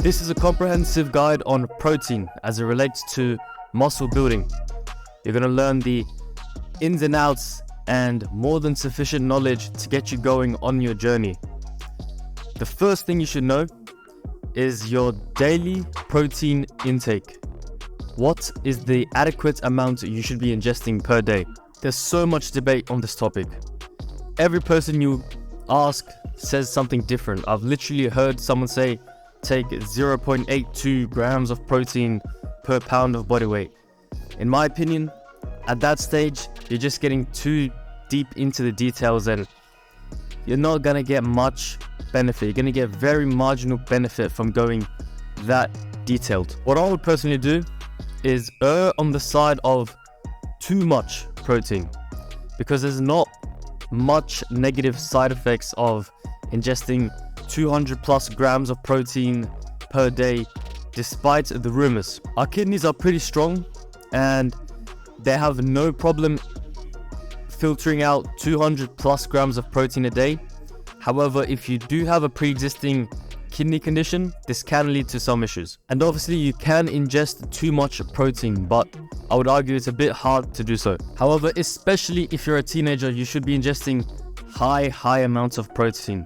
This is a comprehensive guide on protein as it relates to muscle building. You're going to learn the ins and outs and more than sufficient knowledge to get you going on your journey. The first thing you should know is your daily protein intake. What is the adequate amount you should be ingesting per day? There's so much debate on this topic. Every person you ask says something different. I've literally heard someone say, take 0.82 grams of protein per pound of body weight. In my opinion, at that stage, you're just getting too deep into the details and you're not going to get much benefit. You're going to get very marginal benefit from going that detailed. What I would personally do is err on the side of too much protein, because there's not much negative side effects of ingesting 200 plus grams of protein per day, despite the rumors. Our kidneys are pretty strong and they have no problem filtering out 200 plus grams of protein a day. However, if you do have a pre-existing kidney condition, this can lead to some issues. And obviously you can ingest too much protein, but I would argue it's a bit hard to do so. However, especially if you're a teenager, you should be ingesting high amounts of protein.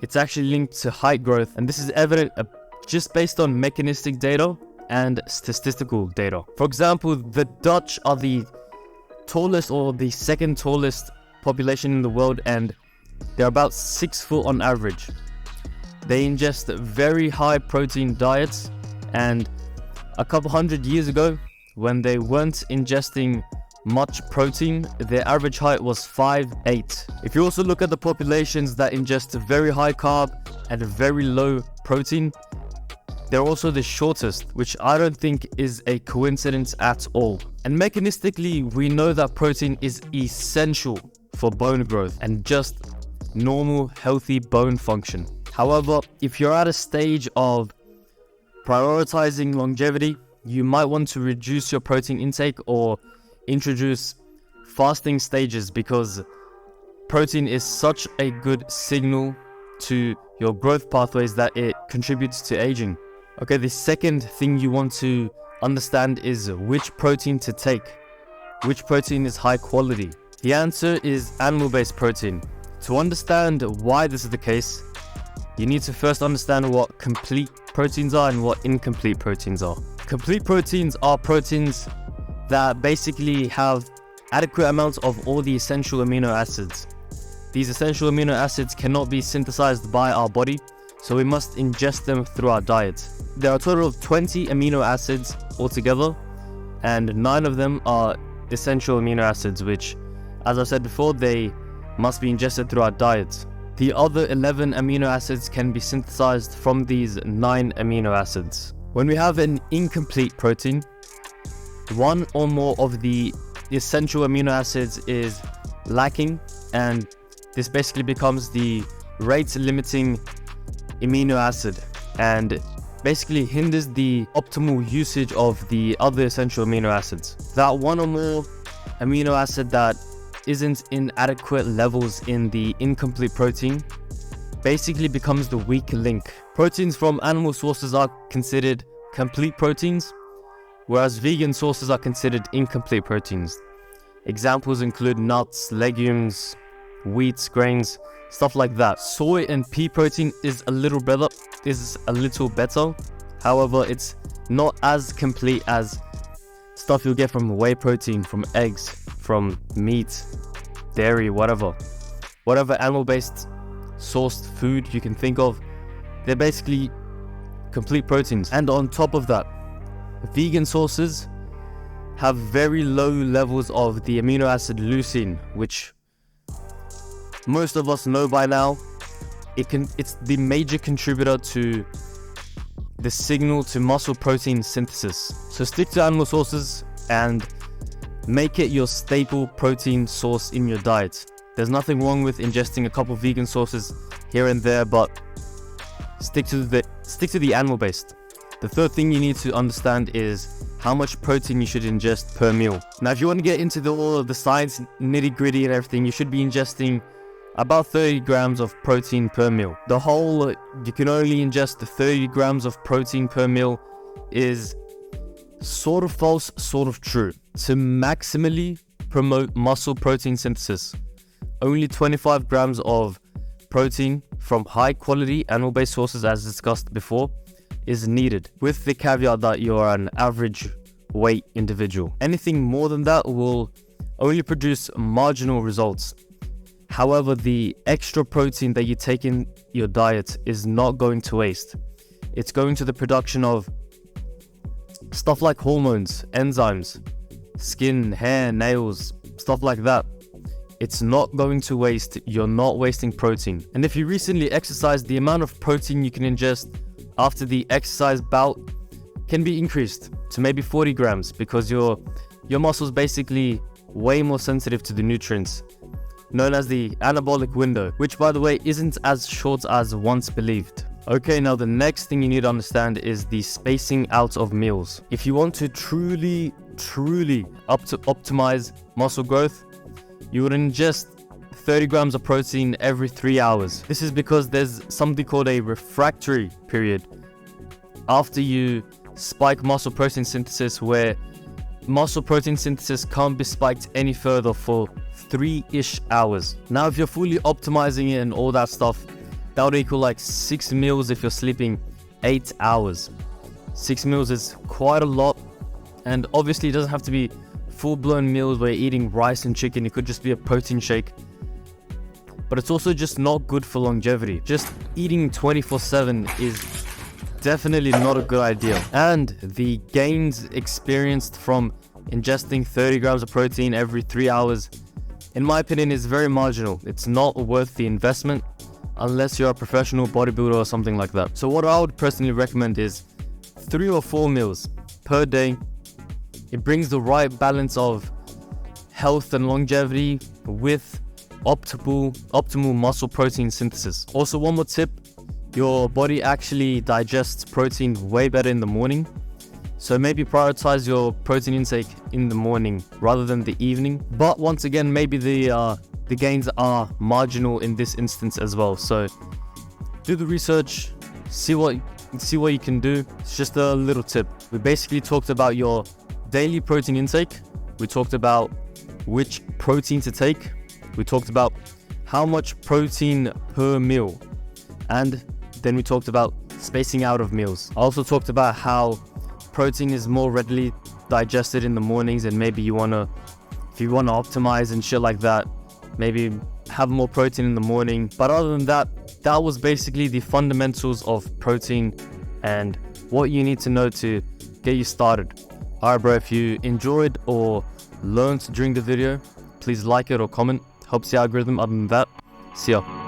It's actually linked to height growth, and this is evident just based on mechanistic data and statistical data. For example, the Dutch are the tallest or the second tallest population in the world, and they're about 6 foot on average. They ingest very high protein diets, and a couple hundred years ago, when they weren't ingesting much protein, their average height was 5'8". If you also look at the populations that ingest very high carb and very low protein, they're also the shortest, which I don't think is a coincidence at all. And mechanistically, we know that protein is essential for bone growth and just normal, healthy bone function. However, if you're at a stage of prioritizing longevity, you might want to reduce your protein intake or introduce fasting stages, because protein is such a good signal to your growth pathways that it contributes to aging. Okay, the second thing you want to understand is which protein to take. Which protein is high quality? The answer is animal-based protein. To understand why this is the case, you need to first understand what complete proteins are and what incomplete proteins are. Complete proteins are proteins that basically have adequate amounts of all the essential amino acids. These essential amino acids cannot be synthesized by our body, so we must ingest them through our diet. There are a total of 20 amino acids altogether, and 9 of them are essential amino acids, which, as I said before, they must be ingested through our diet. The other 11 amino acids can be synthesized from these 9 amino acids. When we have an incomplete protein, one or more of the essential amino acids is lacking, and this basically becomes the rate limiting amino acid and basically hinders the optimal usage of the other essential amino acids. That one or more amino acid that isn't in adequate levels in the incomplete protein basically becomes the weak link. Proteins from animal sources are considered complete proteins, whereas vegan sources are considered incomplete proteins. Examples include nuts, legumes, wheat, grains, stuff like that. Soy and pea protein is a little better. However, it's not as complete as stuff you'll get from whey protein, from eggs, from meat, dairy, whatever animal-based sourced food you can think of. They're basically complete proteins. And on top of that, vegan sources have very low levels of the amino acid leucine, which most of us know by now. It's the major contributor to the signal to muscle protein synthesis. So stick to animal sources and make it your staple protein source in your diet. There's nothing wrong with ingesting a couple vegan sources here and there, but stick to the animal-based. The third thing you need to understand is how much protein you should ingest per meal. Now, if you want to get into all of the science, nitty-gritty and everything, you should be ingesting about 30 grams of protein per meal. The whole you can only ingest 30 grams of protein per meal is sort of false, sort of true. To maximally promote muscle protein synthesis, only 25 grams of protein from high quality animal-based sources, as discussed before, is needed, with the caveat that you're an average weight individual. Anything more than that will only produce marginal results. However, the extra protein that you take in your diet is not going to waste. It's going to the production of stuff like hormones, enzymes, skin, hair, nails, stuff like that. It's not going to waste. You're not wasting protein. And if you recently exercised, the amount of protein you can ingest after the exercise bout can be increased to maybe 40 grams because your muscles basically way more sensitive to the nutrients, known as the anabolic window, which by the way isn't as short as once believed. Okay, now the next thing you need to understand is the spacing out of meals. If you want to truly optimize muscle growth, you would ingest 30 grams of protein every 3 hours. This is because there's something called a refractory period after you spike muscle protein synthesis, where muscle protein synthesis can't be spiked any further for 3-ish hours. Now, if you're fully optimizing it and all that stuff, that would equal like 6 meals if you're sleeping 8 hours. 6 meals is quite a lot, and obviously it doesn't have to be full-blown meals where you're eating rice and chicken. It could just be a protein shake. But it's also just not good for longevity. Just eating 24/7 is definitely not a good idea. And the gains experienced from ingesting 30 grams of protein every 3 hours, in my opinion, is very marginal. It's not worth the investment unless you're a professional bodybuilder or something like that. So what I would personally recommend is 3 or 4 meals per day. It brings the right balance of health and longevity with optimal muscle protein synthesis. Also, one more tip, your body actually digests protein way better in the morning. So maybe prioritize your protein intake in the morning rather than the evening. But once again, maybe the gains are marginal in this instance as well. So do the research, see what you can do. It's just a little tip. We basically talked about your daily protein intake. We talked about which protein to take. We talked about how much protein per meal. And then we talked about spacing out of meals. I also talked about how protein is more readily digested in the mornings, and maybe if you want to optimize and shit like that, maybe have more protein in the morning. But other than that, that was basically the fundamentals of protein and what you need to know to get you started. Alright bro, if you enjoyed or learned during the video, please like it or comment. Helps the algorithm. Other than that, see ya.